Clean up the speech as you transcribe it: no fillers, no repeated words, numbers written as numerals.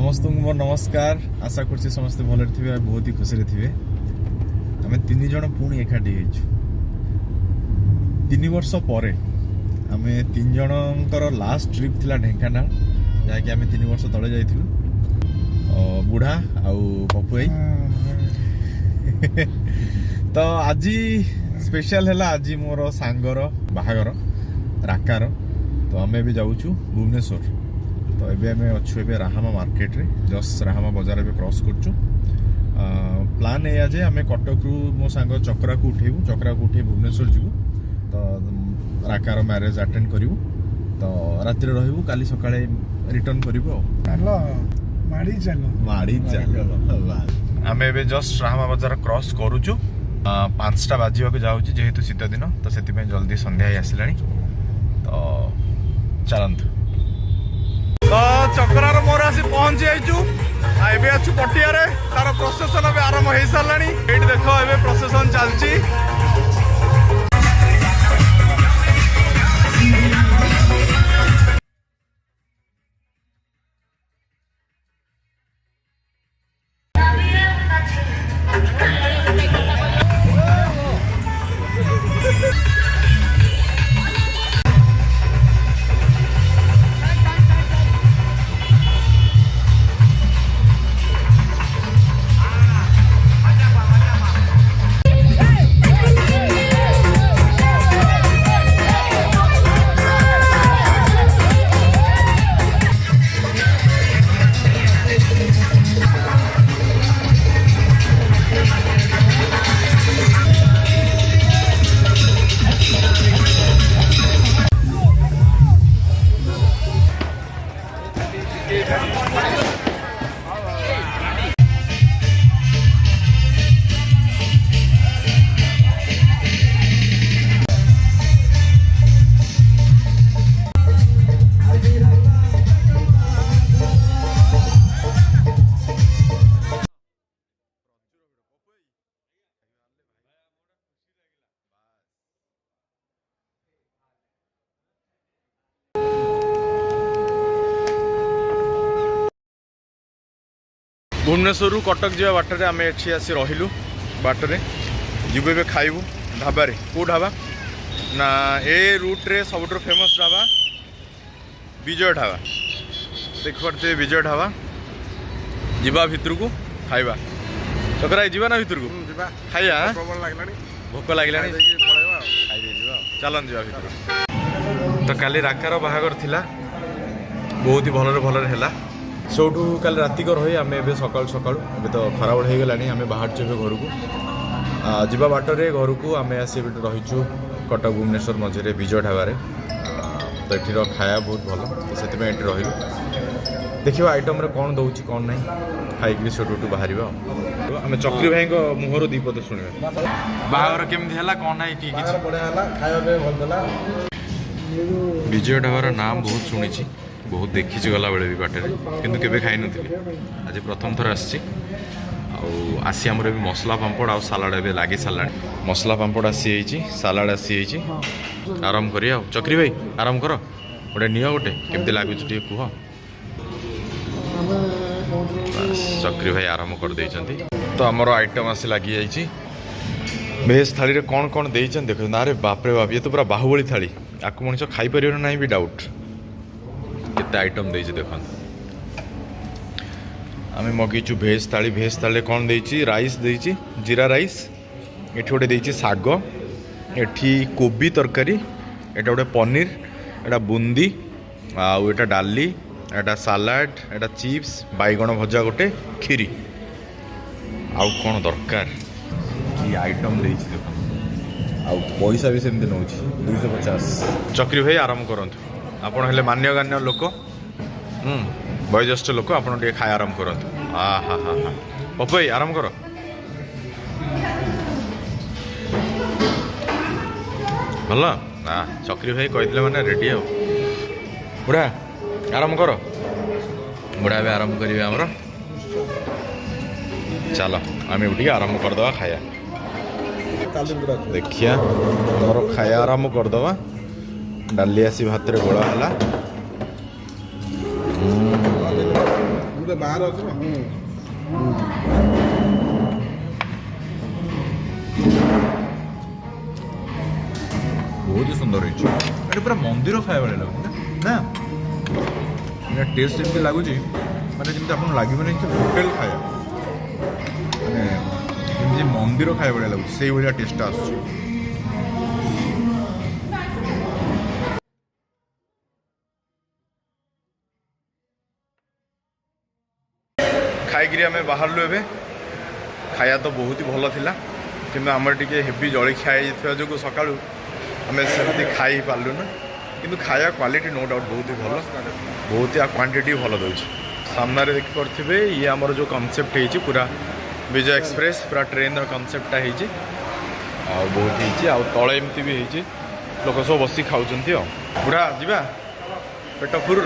समस्त मोर नमस्कार। आशा कर समस्ते भले थे, बहुत ही खुशी थे। आम तीन जन पुणी एकाठी हो 3 वर्ष पर आम तीन जनकर लास्ट ट्रिप थिला ढेंकानाल, जहाँकि आम 3 वर्ष तले जाइलु बुढ़ा आउ पपुई। तो आज स्पेशल है, आज मोर सांगर बाहागर राकार। तो आम भी जाऊँ भुवनेश्वर। तो एबे आम अच्छु ए राहामा मार्केट रे, जस्ट राहामा बाजार ए क्रॉस करचु। प्लान एया जे आम कटक रु मो सांग चक्रा को उठेबू, चक्रा को उठे भुवनेश्वर जीवु। तो राकार मैरेज अटेंड करिवु। तो राति रे रहिबू, काली सकाळे रिटर्न करिवु। चलो माड़ी चलो आम एबे जस्ट राहामा बाजार क्रॉस करूचु। 5टा बाजिବାକୁ ଯାଉଛି, ଯେହେତु ଶୀତ ଦିନ ତ ସେଥିପାଇଁ ଜଲ୍ଦି ସନ୍ଧ୍ୟା ହେଇ ଆସିଲାଣି। ତ ଚାଲନ୍ତୁ। तो चक्रार मोर आसी पहुंची जाइचु। एबे अच्छु पटियारे, तार प्रोसेसन भी आरंभ हो सारानी। ये देख एबे प्रोसेसन चलची। भुवनेश्वर कटक जावा बाटर आम एठी आसी रहिलु। बाटर जीव ए खाइबू ढाबा रे। को ढाबा ना ए रूट रे सबुठ फेमस ढाबा विजय ढाबा। देख पारे विजय ढाबा। जीवा भितर को खाइबा। चक्रा जीवा ना भितर को खाइया। भोक लगे चलन जीवा भितर। तो काली राकार बाहागर थिला, बहुत ही भलरे भलरे हैला। सेठू काल राति रही आम ए सकाल सकाल ए तो खराबड़ हो गलानी। आम बाहर घर को जीवा बाटर घर को आम आसी रहीचु कटक भुवनेश्वर मझे विजय ढाबा। तो ये खाया बहुत भल, तो से रही देखा आइटम रे कौन दौर कौन ना खाई सेठू बाहर। तो आम चक्री भाई मुहर दीपद शुणा बाहर केमती है कौन ना बढ़िया। विजय ढाबार नाम बहुत शुणी, बहुत देखी गला बेले भी बाटे किंतु केबे खाई नथिली। आज प्रथम थर आसी आमर भी मसला पांपड़ आ सालाड ए लगी सारा। मसला पांपड़ आसी सालाड आसी आराम करिया। चक्री भाई आराम कर, गोटे नियो गोटे केमती लगुच कह। चक्री भाई आराम कर देइचंती। तो आमर आइटम आसी लगी जाइए। भेज थाली रे कौन कौन देइचन देख ना रे बाप रे बाप, ये तो पूरा बाहुबली थाली। आपको मनुष्य खाई परियो ना भी डाउट। केते आइटम देइछि देखन। आमे मगीचु भेज थाली कौन देइछि, राइस देइछि जीरा राइस। एठी गोटे देइछि साग, एठी कोबी तरकारी, एटा गोटे पनीर, एटा बुंदी आउ एटा डाली, एटा सालाड, एटा चिप्स, बैगण भजा गोटे, खीरी आउ कौन दरकार कि आइटम देइछि देखन। आउ पैसा भी सेमती नउछि 250। चक्री भाई आराम करंतु। आपण हेले मान्यगण्य लोक, वयोज्येष्ठ लोक, आपण टे खाए आराम करंतु। हा हा हा हा पपई आराम कर। भल ना चक्री भाई कहते मैंने रेडी आ। बुढ़ा आराम कर। बुढ़ा भी आराम करेंगे आमर। चलो आम उठिक आराम करदे खाया। देखिया आमर खाया आराम करदे। डाली आसी भात रे गोला है ବାହାରେ ଅଛି ନା ବହୁତ ହି ସୁନ୍ଦର ହେଇଛି। ଏଠି ପୁରା ମନ୍ଦିର ଖାଇବା ଭଳିଆ ଲାଗୁଛି ନା ନା ଟେଷ୍ଟ ଯେମିତି ଲାଗୁଛି ମାନେ ଯେମିତି ଆପଣଙ୍କୁ ଲାଗିବନି କି ହୋଟେଲ ଖାଇବା ମାନେ ଯେମିତି ମନ୍ଦିର ଖାଇବା ଭଳିଆ ଲାଗୁଛି ସେଇଭଳିଆ ଟେଷ୍ଟଟା ଆସୁଛି। ଖାଇକିରି ଆମେ ବାହାରିଲୁ ଏବେ। ଖାଇବା ତ ବହୁତ ହି ଭଲ ଥିଲା କିନ୍ତୁ ଆମର ଟିକେ ହେଭି ଜଳଖିଆ ହେଇଯାଇଥିବା ଯୋଗୁଁ ସକାଳୁ ଆମେ ସେମିତି ଖାଇ ପାରିଲୁନି କିନ୍ତୁ ଖାଇବା କ୍ୱାଲିଟି ନୋ ଡାଉଟ୍ ବହୁତ ହି ଭଲ, ବହୁତ ହି କ୍ୱାଣ୍ଟିଟି ଭଲ ଦେଉଛି। ସାମ୍ନାରେ ଦେଖିପାରୁଥିବେ ଇଏ ଆମର ଯେଉଁ କନସେପ୍ଟ ହେଇଛି ପୁରା ବିଜୟ ଏକ୍ସପ୍ରେସ୍ ପୁରା ଟ୍ରେନ୍ର କନସେପ୍ଟଟା ହେଇଛି ଆଉ ବହୁତ ହେଇଛି ଆଉ ତଳେ ଏମିତି ବି ହେଇଛି ଲୋକ ସବୁ ବସିକି ଖାଉଛନ୍ତି ଆଉ। ବୁଢ଼ା ଯିବା ପେଟ ଫୁଲ୍।